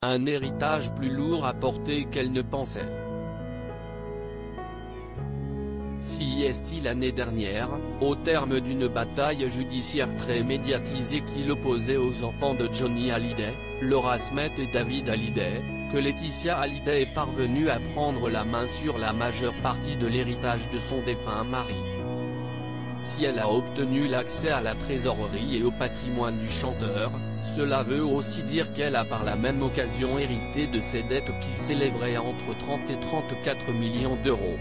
un héritage plus lourd à porter qu'elle ne pensait. Si est-il l'année dernière, au terme d'une bataille judiciaire très médiatisée qui l'opposait aux enfants de Johnny Hallyday, Laura Smith et David Hallyday, que Laetitia Hallyday est parvenue à prendre la main sur la majeure partie de l'héritage de son défunt mari. Si elle a obtenu l'accès à la trésorerie et au patrimoine du chanteur, cela veut aussi dire qu'elle a par la même occasion hérité de ses dettes qui s'élèveraient entre 30 et 34 millions d'euros.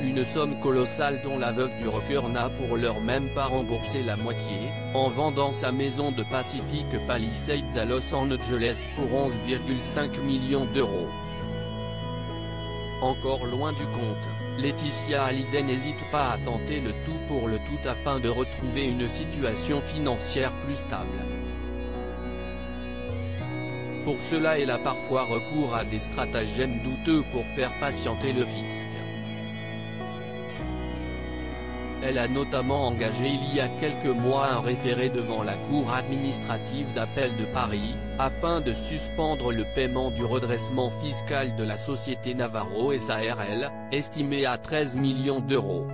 Une somme colossale dont la veuve du rocker n'a pour l'heure même pas remboursé la moitié, en vendant sa maison de Pacific Palisades à Los Angeles pour 11,5 millions d'euros. Encore loin du compte, Laetitia Hallyday n'hésite pas à tenter le tout pour le tout afin de retrouver une situation financière plus stable. Pour cela elle a parfois recours à des stratagèmes douteux pour faire patienter le fisc. Elle a notamment engagé il y a quelques mois un référé devant la Cour administrative d'appel de Paris, afin de suspendre le paiement du redressement fiscal de la société Navarro S.A.R.L., estimé à 13 millions d'euros.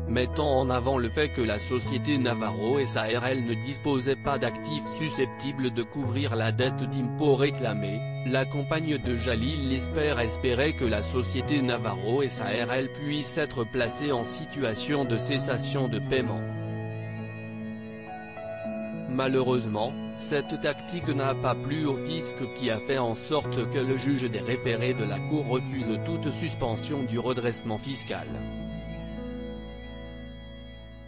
Mettant en avant le fait que la société Navarro S.A.R.L. ne disposait pas d'actifs susceptibles de couvrir la dette d'impôt réclamée, la compagne de Jalil espérait que la société Navarro S.A.R.L. puisse être placée en situation de cessation de paiement. Malheureusement, cette tactique n'a pas plu au fisc qui a fait en sorte que le juge des référés de la Cour refuse toute suspension du redressement fiscal.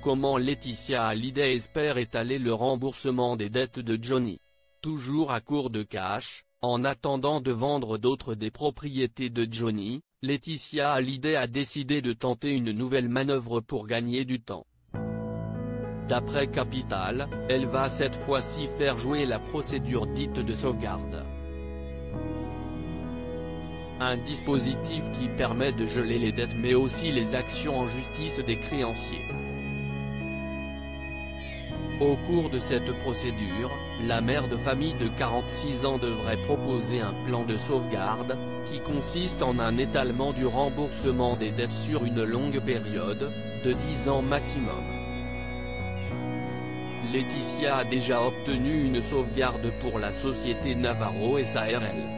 Comment Laetitia Hallyday espère étaler le remboursement des dettes de Johnny? Toujours à court de cash, en attendant de vendre d'autres des propriétés de Johnny, Laetitia Hallyday a décidé de tenter une nouvelle manœuvre pour gagner du temps. D'après Capital, elle va cette fois-ci faire jouer la procédure dite de sauvegarde. Un dispositif qui permet de geler les dettes mais aussi les actions en justice des créanciers. Au cours de cette procédure, la mère de famille de 46 ans devrait proposer un plan de sauvegarde, qui consiste en un étalement du remboursement des dettes sur une longue période, de 10 ans maximum. Laetitia a déjà obtenu une sauvegarde pour la société Navarro S.A.R.L.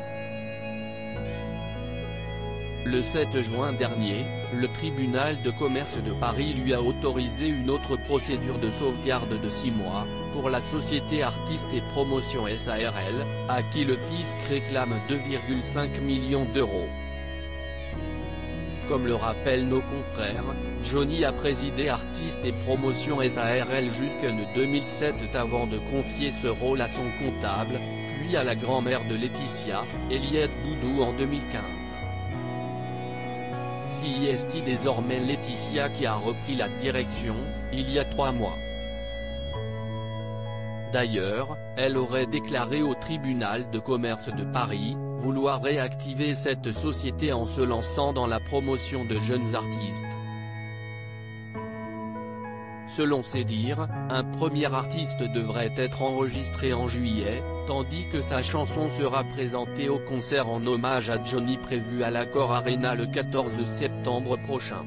Le 7 juin dernier, le tribunal de commerce de Paris lui a autorisé une autre procédure de sauvegarde de 6 mois, pour la société Artistes et Promotion S.A.R.L., à qui le fisc réclame 2,5 millions d'euros. Comme le rappellent nos confrères, Johnny a présidé Artistes et Promotion S.A.R.L. jusqu'en 2007 avant de confier ce rôle à son comptable, puis à la grand-mère de Laetitia, Eliette Boudou en 2015. Si est désormais Laetitia qui a repris la direction, il y a 3 mois. D'ailleurs, elle aurait déclaré au tribunal de commerce de Paris, vouloir réactiver cette société en se lançant dans la promotion de jeunes artistes. Selon ses dires, un premier artiste devrait être enregistré en juillet, tandis que sa chanson sera présentée au concert en hommage à Johnny prévu à l'Accor Arena le 14 septembre prochain.